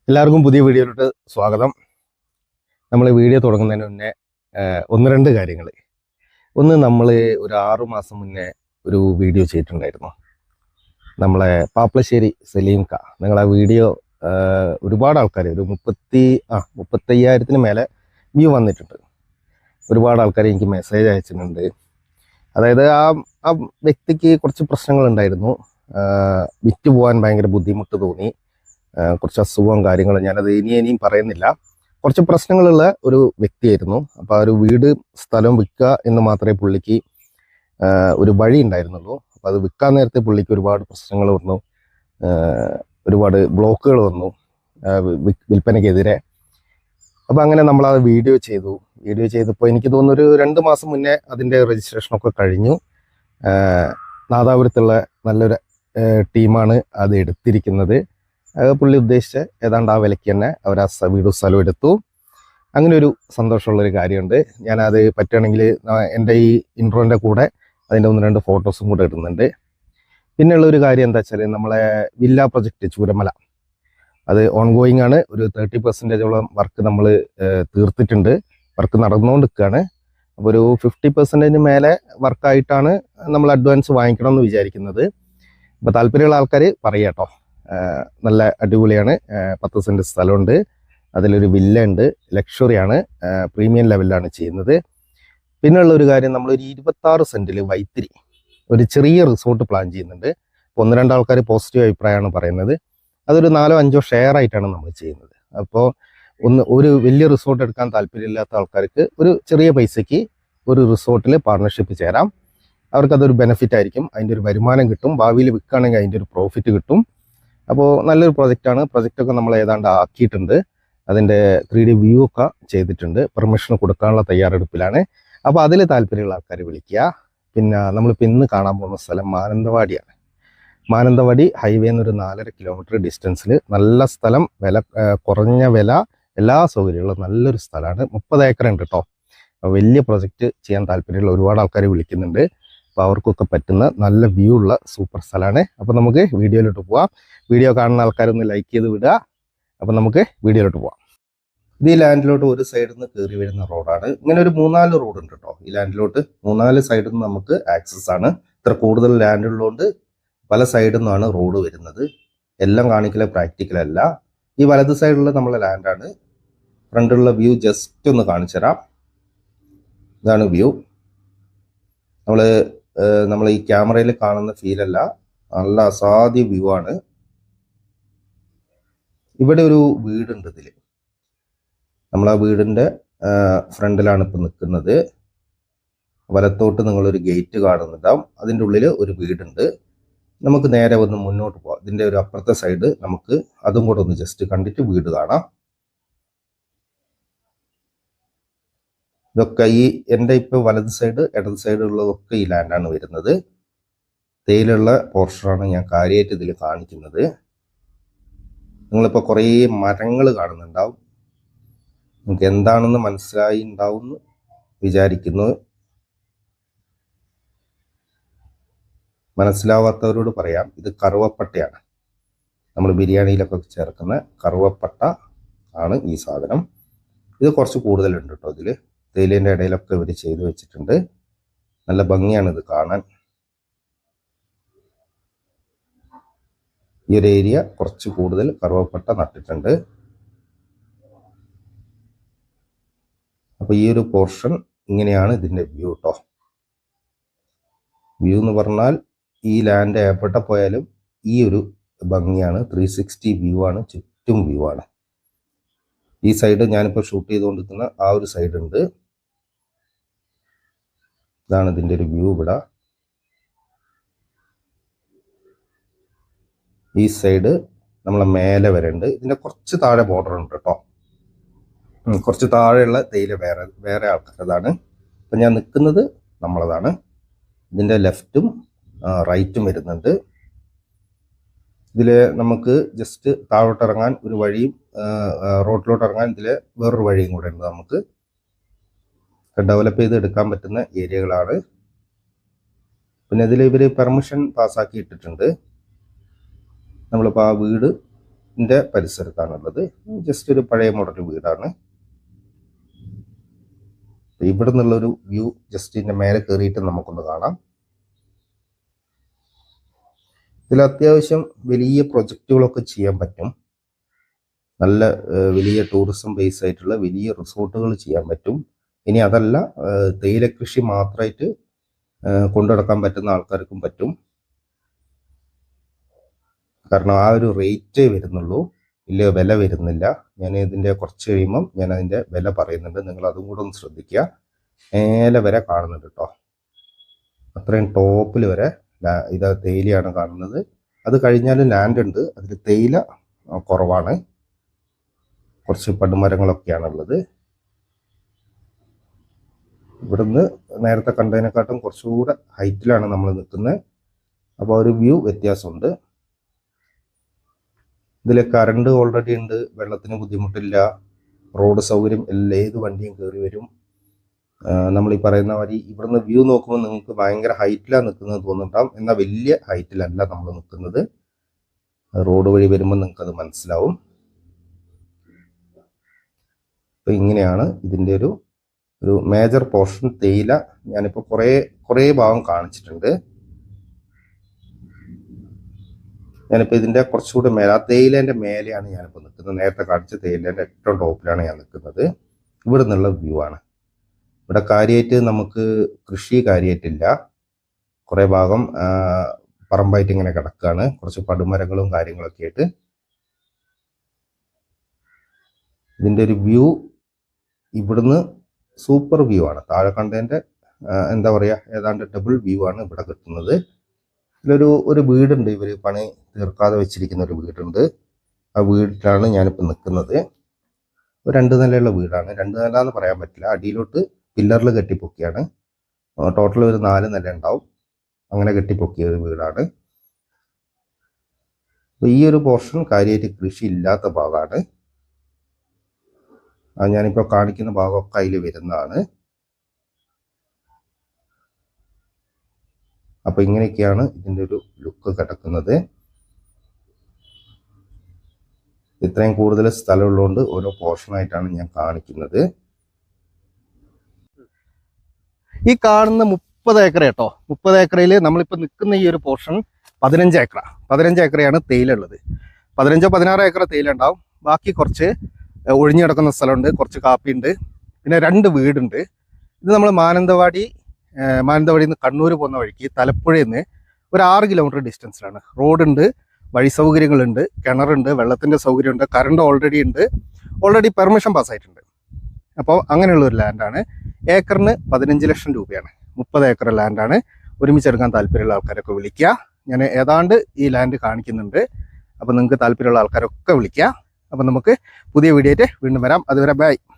എല്ലാവർക്കും പുതിയ വീഡിയോയിലോട്ട് സ്വാഗതം. നമ്മൾ വീഡിയോ തുടങ്ങുന്നതിന് മുന്നേ ഒന്ന് രണ്ട് കാര്യങ്ങൾ. ഒന്ന്, നമ്മൾ ഒരു 6 മാസം മുന്നേ ഒരു വീഡിയോ ചെയ്തിട്ടുണ്ടായിരുന്നു. നമ്മളെ പാപ്പളശ്ശേരി സലീംക്ക, നിങ്ങൾ ആ വീഡിയോ ഒരുപാട് ആൾക്കാർ, ഒരു 35,000 മേലെ വ്യൂ വന്നിട്ടുണ്ട്. ഒരുപാട് ആൾക്കാർ എനിക്ക് മെസ്സേജ് അയച്ചിട്ടുണ്ട്. അതായത് ആ വ്യക്തിക്ക് കുറച്ച് പ്രശ്നങ്ങളുണ്ടായിരുന്നു. വിറ്റ് പോകാൻ ഭയങ്കര ബുദ്ധിമുട്ട് തോന്നി. കുറച്ച് അസുഖവും കാര്യങ്ങളും, ഞാനത് ഇനിയും പറയുന്നില്ല. കുറച്ച് പ്രശ്നങ്ങളുള്ള ഒരു വ്യക്തിയായിരുന്നു. അപ്പോൾ ആ ഒരു വീട് സ്ഥലം വിൽക്കുക എന്ന് മാത്രമേ പുള്ളിക്ക് ഒരു വഴി ഉണ്ടായിരുന്നുള്ളൂ. അപ്പോൾ അത് വിൽക്കാൻ നേരത്തെ പുള്ളിക്ക് ഒരുപാട് പ്രശ്നങ്ങൾ വന്നു, ഒരുപാട് ബ്ലോക്കുകൾ വന്നു വിൽപ്പനയ്ക്കെതിരെ. അപ്പോൾ അങ്ങനെ നമ്മൾ ആ വീഡിയോ ചെയ്തപ്പോൾ എനിക്ക് തോന്നുന്നു ഒരു 2 മാസം മുന്നേ അതിൻ്റെ രജിസ്ട്രേഷനൊക്കെ കഴിഞ്ഞു. നാദാപുരത്തുള്ള നല്ലൊരു ടീമാണ് അത് എടുത്തിരിക്കുന്നത്. പുള്ളി ഉദ്ദേശിച്ച ഏതാണ്ട് ആ വിലയ്ക്ക് തന്നെ അവർ ആ വീടും സ്ഥലവും എടുത്തു. അങ്ങനെ ഒരു സന്തോഷമുള്ളൊരു കാര്യമുണ്ട്. ഞാനത് പറ്റുകയാണെങ്കിൽ എൻ്റെ ഈ ഇൻട്രോൻ്റെ കൂടെ അതിൻ്റെ 1-2 ഫോട്ടോസും കൂടെ ഇടുന്നുണ്ട്. പിന്നെയുള്ള ഒരു കാര്യം എന്താ വെച്ചാൽ, നമ്മളെ വില്ല പ്രൊജക്റ്റ് ചൂരമല അത് ഓൺഗോയിങ് ആണ്. ഒരു 30% വർക്ക് നമ്മൾ തീർത്തിട്ടുണ്ട്. വർക്ക് നടന്നുകൊണ്ടിരിക്കുകയാണ്. അപ്പോൾ ഒരു 50% മേലെ വർക്കായിട്ടാണ് നമ്മൾ അഡ്വാൻസ് വാങ്ങിക്കണം എന്ന് വിചാരിക്കുന്നത്. അപ്പോൾ താല്പര്യമുള്ള ആൾക്കാർ പറയാം കേട്ടോ. നല്ല അടിപൊളിയാണ്. 10 സെൻറ്റ് സ്ഥലമുണ്ട്, അതിലൊരു വില്ല ഉണ്ട്, ലക്ഷറിയാണ്, പ്രീമിയം ലെവലിലാണ് ചെയ്യുന്നത്. പിന്നെയുള്ള ഒരു കാര്യം, നമ്മളൊരു 26 സെൻറ്റിൽ വൈത്തിരി ഒരു ചെറിയ റിസോർട്ട് പ്ലാൻ ചെയ്യുന്നുണ്ട്. അപ്പോൾ 1-2 ആൾക്കാർ പോസിറ്റീവ് അഭിപ്രായമാണ് പറയുന്നത്. അതൊരു 4-5 ഷെയർ ആയിട്ടാണ് നമ്മൾ ചെയ്യുന്നത്. അപ്പോൾ ഒരു വലിയ റിസോർട്ട് എടുക്കാൻ താല്പര്യമില്ലാത്ത ആൾക്കാർക്ക് ഒരു ചെറിയ പൈസയ്ക്ക് ഒരു റിസോർട്ടിൽ പാർട്ണർഷിപ്പ് ചേരാം. അവർക്കതൊരു ബെനിഫിറ്റ് ആയിരിക്കും. അതിൻ്റെ ഒരു വരുമാനം കിട്ടും. ഭാവിയിൽ വിൽക്കുകയാണെങ്കിൽ അതിൻ്റെ ഒരു പ്രോഫിറ്റ് കിട്ടും. അപ്പോൾ നല്ലൊരു പ്രൊജക്റ്റാണ്. പ്രൊജക്റ്റൊക്കെ നമ്മൾ ഏതാണ്ട് ആക്കിയിട്ടുണ്ട്. അതിൻ്റെ 3D വ്യൂ ഒക്കെ ചെയ്തിട്ടുണ്ട്. പെർമിഷൻ കൊടുക്കാനുള്ള തയ്യാറെടുപ്പിലാണ്. അപ്പോൾ അതിൽ താല്പര്യമുള്ള ആൾക്കാർ വിളിക്കുക. പിന്നെ നമ്മളിപ്പോൾ ഇന്ന് കാണാൻ പോകുന്ന സ്ഥലം മാനന്തവാടിയാണ്. മാനന്തവാടി ഹൈവേ എന്നൊരു 4.5 കിലോമീറ്റർ ഡിസ്റ്റൻസിൽ നല്ല സ്ഥലം, കുറഞ്ഞ വില, എല്ലാ സൗകര്യങ്ങളും നല്ലൊരു സ്ഥലമാണ്. 30 ഏക്കർ ഉണ്ട് കേട്ടോ. വലിയ പ്രൊജക്റ്റ് ചെയ്യാൻ താല്പര്യമുള്ള ഒരുപാട് ആൾക്കാർ വിളിക്കുന്നുണ്ട്. അപ്പോൾ അവർക്കൊക്കെ പറ്റുന്ന നല്ല വ്യൂ ഉള്ള സൂപ്പർ സ്ഥലമാണ്. അപ്പോൾ നമുക്ക് വീഡിയോയിലോട്ട് പോവാം. വീഡിയോ കാണുന്ന ആൾക്കാരൊന്ന് ലൈക്ക് ചെയ്ത് വിടുക. അപ്പോൾ നമുക്ക് വീഡിയോയിലോട്ട് പോവാം. ഇത് ഈ ലാൻഡിലോട്ട് ഒരു സൈഡിൽ നിന്ന് കയറി വരുന്ന റോഡാണ്. ഇങ്ങനെ ഒരു 3-4 റോഡ് ഉണ്ട് കേട്ടോ ഈ ലാൻഡിലോട്ട്. 3-4 സൈഡിൽ നിന്ന് നമുക്ക് ആക്സസ് ആണ്. ഇത്ര കൂടുതൽ ലാൻഡ് ഉള്ളതുകൊണ്ട് പല സൈഡിൽ നിന്നാണ് റോഡ് വരുന്നത്. എല്ലാം കാണിക്കല പ്രാക്ടിക്കലല്ല. ഈ വലത് സൈഡിലുള്ള നമ്മളെ ലാൻഡാണ്. ഫ്രണ്ടിലുള്ള വ്യൂ ജസ്റ്റ് ഒന്ന് കാണിച്ചു തരാം. ഇതാണ് വ്യൂ. നമ്മൾ ഈ ക്യാമറയിൽ കാണുന്ന ഫീലല്ല, നല്ല അസാധ്യ വ്യൂ ആണ്. ഇവിടെ ഒരു വീടുണ്ട്. ഇതിൽ നമ്മൾ ആ വീടിൻ്റെ ഫ്രണ്ടിലാണ് ഇപ്പം നിൽക്കുന്നത്. വലത്തോട്ട് നിങ്ങളൊരു ഗേറ്റ് കാണുന്നുണ്ടാവും. അതിൻ്റെ ഉള്ളിൽ ഒരു വീടുണ്ട്. നമുക്ക് നേരെ ഒന്ന് മുന്നോട്ട് പോകാം. ഇതിൻ്റെ ഒരു അപ്പുറത്തെ സൈഡ് നമുക്ക് അതും കൂടെ ഒന്ന് ജസ്റ്റ് കണ്ടിട്ട് വീട് കാണാം. ഇതൊക്കെ ഈ എൻ്റെ ഇപ്പോൾ വലത് സൈഡ് ഇടത് സൈഡ് ഉള്ളതൊക്കെ ഈ ലാൻഡാണ് വരുന്നത്. തേയിലുള്ള പോർഷനാണ് ഞാൻ കാര്യമായിട്ട് ഇതിൽ കാണിക്കുന്നത്. നിങ്ങളിപ്പോൾ കുറേ മരങ്ങൾ കാണുന്നുണ്ടാവും. നിങ്ങൾക്ക് എന്താണെന്ന് മനസ്സിലായി ഉണ്ടാവും എന്ന് വിചാരിക്കുന്നു. മനസ്സിലാവാത്തവരോട് പറയാം, ഇത് കറുവപ്പട്ടയാണ്. നമ്മൾ ബിരിയാണിയിലൊക്കെ ചേർക്കുന്ന കറുവപ്പട്ട ആണ് ഈ സാധനം. ഇത് കുറച്ച് കൂടുതലുണ്ട് കേട്ടോ ഇതിൽ. തേയിലേൻ്റെ ഇടയിലൊക്കെ ഇവർ ചെയ്തു വെച്ചിട്ടുണ്ട്. നല്ല ഭംഗിയാണ് ഇത് കാണാൻ. ഈ ഒരു ഏരിയ കുറച്ച് കൂടുതൽ കറുവപ്പട്ട നട്ടിട്ടുണ്ട്. അപ്പോൾ ഈ ഒരു പോർഷൻ ഇങ്ങനെയാണ് ഇതിൻ്റെ വ്യൂ കേട്ടോ. വ്യൂ എന്ന് പറഞ്ഞാൽ ഈ ലാൻഡ് എവിടെ പോയാലും ഈ ഒരു ഭംഗിയാണ്. 360 വ്യൂ ആണ്, ചുറ്റും വ്യൂ ആണ്. ഈ സൈഡ് ഞാനിപ്പോൾ ഷൂട്ട് ചെയ്തുകൊണ്ടിരിക്കുന്ന ആ ഒരു സൈഡ് ഉണ്ട്. ഇതാണ് ഇതിൻ്റെ ഒരു വ്യൂ. ഇവിടെ ഈ സൈഡ് നമ്മളെ മേലെ വരെ ഉണ്ട്. ഇതിൻ്റെ കുറച്ച് താഴെ ബോർഡർ ഉണ്ട് കേട്ടോ. കുറച്ച് താഴെയുള്ള തേയില വേറെ ആൾക്കാരതാണ്. അപ്പം ഞാൻ നിൽക്കുന്നത് നമ്മളതാണ്. ഇതിൻ്റെ ലെഫ്റ്റും റൈറ്റും വരുന്നുണ്ട്. ഇതിൽ നമുക്ക് ജസ്റ്റ് താഴോട്ട് ഇറങ്ങാൻ ഒരു വഴിയും റോഡിലോട്ട് ഇറങ്ങാൻ ഇതിൽ വേറൊരു വഴിയും കൂടെ ഉണ്ട്. നമുക്ക് ഡെവലപ്പ് ചെയ്ത് എടുക്കാൻ പറ്റുന്ന ഏരിയകളാണ്. പിന്നെ ഇതിൽ ഇവർ പെർമിഷൻ പാസ്സാക്കി ഇട്ടിട്ടുണ്ട്. നമ്മളിപ്പോൾ ആ വീട് പരിസരത്താണുള്ളത്. ജസ്റ്റ് ഒരു പഴയ മോഡൽ വീടാണ്. ഇവിടെ നിന്നുള്ളൊരു വ്യൂ ജസ്റ്റ് ഇതിന്റെ മേലെ കയറിയിട്ട് നമുക്കൊന്ന് കാണാം. ഇതിൽ അത്യാവശ്യം വലിയ പ്രൊജക്റ്റുകളൊക്കെ ചെയ്യാൻ പറ്റും. നല്ല വലിയ ടൂറിസം ബേസ് ആയിട്ടുള്ള വലിയ റിസോർട്ടുകൾ ചെയ്യാൻ പറ്റും. ഇനി അതല്ല, തേയില കൃഷി മാത്രമായിട്ട് കൊണ്ടുനടക്കാൻ പറ്റുന്ന ആൾക്കാർക്കും പറ്റും. കാരണം ആ ഒരു റേറ്റേ വരുന്നുള്ളൂ, വലിയ വില വരുന്നില്ല. ഞാൻ ഇതിൻ്റെ കുറച്ച് കഴിയുമ്പം ഞാൻ അതിൻ്റെ വില പറയുന്നുണ്ട്, നിങ്ങൾ അതും കൂടെ ഒന്ന് ശ്രദ്ധിക്കുക. മേലെ വരെ കാണുന്നുണ്ട് കേട്ടോ, അത്രയും ടോപ്പിൽ വരെ ഇത് തേയിലയാണ് കാണുന്നത്. അത് കഴിഞ്ഞാലും ലാൻഡ് ഉണ്ട്, അതിൽ തേയില കുറവാണ്, കുറച്ച് പടുമരങ്ങളൊക്കെയാണുള്ളത്. ഇവിടുന്ന് നേരത്തെ കണ്ടതിനെക്കാട്ടും കുറച്ചുകൂടെ ഹൈറ്റിലാണ് നമ്മൾ നിൽക്കുന്നത്. അപ്പോൾ ഒരു വ്യൂ വ്യത്യാസമുണ്ട്. ഇതിൽ കറണ്ട് ഓൾറെഡി ഉണ്ട്, വെള്ളത്തിന് ബുദ്ധിമുട്ടില്ല, റോഡ് സൗകര്യം ഏത് വണ്ടിയും കയറി വരും. നമ്മൾ ഈ പറയുന്ന വഴി ഇവിടുന്ന് വ്യൂ നോക്കുമ്പോൾ നിങ്ങൾക്ക് ഭയങ്കര ഹൈറ്റിലാണ് നിൽക്കുന്നത് തോന്നുന്നുണ്ടാവും. എന്നാൽ വലിയ ഹൈറ്റിലല്ല നമ്മൾ നിൽക്കുന്നത്. റോഡ് വഴി വരുമ്പോൾ നിങ്ങൾക്കത് മനസ്സിലാവും. അപ്പോൾ ഇങ്ങനെയാണ് ഇതിൻ്റെ ഒരു മേജർ പോർഷൻ തേയില. ഞാനിപ്പോൾ കുറേ ഭാഗം കാണിച്ചിട്ടുണ്ട്. ഞാനിപ്പോൾ ഇതിൻ്റെ കുറച്ചുകൂടെ മേലെ, ആ തേയിലേൻ്റെ മേലെയാണ് ഞാനിപ്പോൾ നിൽക്കുന്നത്. നേരത്തെ കാണിച്ച തേയിലേൻ്റെ ഏറ്റവും ടോപ്പിലാണ് ഞാൻ നിൽക്കുന്നത്. ഇവിടെ നിന്നുള്ള വ്യൂ ആണ്. ഇവിടെ കാര്യമായിട്ട് നമുക്ക് കൃഷി കാര്യമായിട്ടില്ല. കുറേ ഭാഗം പറമ്പായിട്ട് ഇങ്ങനെ കിടക്കുകയാണ്, കുറച്ച് പടുമരങ്ങളും കാര്യങ്ങളൊക്കെ ആയിട്ട്. ഇതിൻ്റെ ഒരു വ്യൂ ഇവിടുന്ന് സൂപ്പർ വ്യൂ ആണ്. താഴെ കണ്ടതിൻ്റെ എന്താ പറയുക, ഏതാണ്ട് ഡബിൾ വ്യൂ ആണ് ഇവിടെ കിട്ടുന്നത്. ഇതിലൊരു വീടുണ്ട്, ഇവർ പണി തീർക്കാതെ വെച്ചിരിക്കുന്ന ഒരു വീടുണ്ട്. ആ വീട്ടിലാണ് ഞാനിപ്പോൾ നിൽക്കുന്നത്. ഒരു 2 നിലയുള്ള വീടാണ്. 2 നില എന്ന് പറയാൻ പറ്റില്ല, അടിയിലോട്ട് പില്ലറിൽ കെട്ടിപ്പൊക്കിയാണ്. ടോട്ടൽ ഒരു 4 നില ഉണ്ടാവും. അങ്ങനെ കെട്ടിപ്പൊക്കിയ ഒരു വീടാണ്. അപ്പോൾ ഈ ഒരു പോർഷൻ കാര്യമായിട്ട് കൃഷി ഇല്ലാത്ത ഭാഗമാണ്. ഞാനിപ്പോൾ കാണിക്കുന്ന ഭാഗമൊക്കെ അതിൽ വരുന്നതാണ്. അപ്പോൾ ഇങ്ങനെയൊക്കെയാണ് ഇതിൻ്റെ ഒരു ലുക്ക് കിടക്കുന്നത്. ഇത്രയും കൂടുതൽ സ്ഥലമുള്ളതുകൊണ്ട് ഓരോ പോർഷനായിട്ടാണ് ഞാൻ കാണിക്കുന്നത്. ഈ കാണുന്ന 30 ഏക്കർ കേട്ടോ, 30 ഏക്കറയിൽ നമ്മളിപ്പോൾ നിൽക്കുന്ന ഈ ഒരു പോർഷൻ 15 ഏക്കർ. 15 ഏക്കറയാണ് തേയില ഉള്ളത്. 15-16 ഏക്കർ തേയില ഉണ്ടാവും. ബാക്കി കുറച്ച് ഒഴിഞ്ഞു കിടക്കുന്ന സ്ഥലമുണ്ട്, കുറച്ച് കാപ്പിയുണ്ട്, പിന്നെ 2 വീടുണ്ട്. ഇത് നമ്മൾ മാനന്തവാടിയിൽ നിന്ന് കണ്ണൂർ പോകുന്ന വഴിക്ക് തലപ്പുഴയിൽ നിന്ന് ഒരു 6 കിലോമീറ്റർ ഡിസ്റ്റൻസിലാണ്. റോഡുണ്ട്, വഴി സൗകര്യങ്ങളുണ്ട്, കിണറുണ്ട്, വെള്ളത്തിൻ്റെ സൗകര്യമുണ്ട്, കറണ്ട് ഓൾറെഡി പെർമിഷൻ പാസ്സായിട്ടുണ്ട്. അപ്പോൾ അങ്ങനെയുള്ള ഒരു ലാൻഡാണ്. ഏക്കറിന് 15 ലക്ഷം രൂപയാണ്. 30 ഏക്കർ ലാൻഡാണ്. ഒരുമിച്ചെടുക്കാൻ താല്പര്യമുള്ള ആൾക്കാരൊക്കെ വിളിക്കുക. ഞാൻ ഏതാണ്ട് ഈ ലാൻഡ് കാണിക്കുന്നുണ്ട്. അപ്പോൾ നിങ്ങൾക്ക് താല്പര്യമുള്ള ആൾക്കാരൊക്കെ വിളിക്കുക. അപ്പം നമുക്ക് പുതിയ വീഡിയോ ആയിട്ട് വീണ്ടും വരാം. അതുവരെ ബൈ.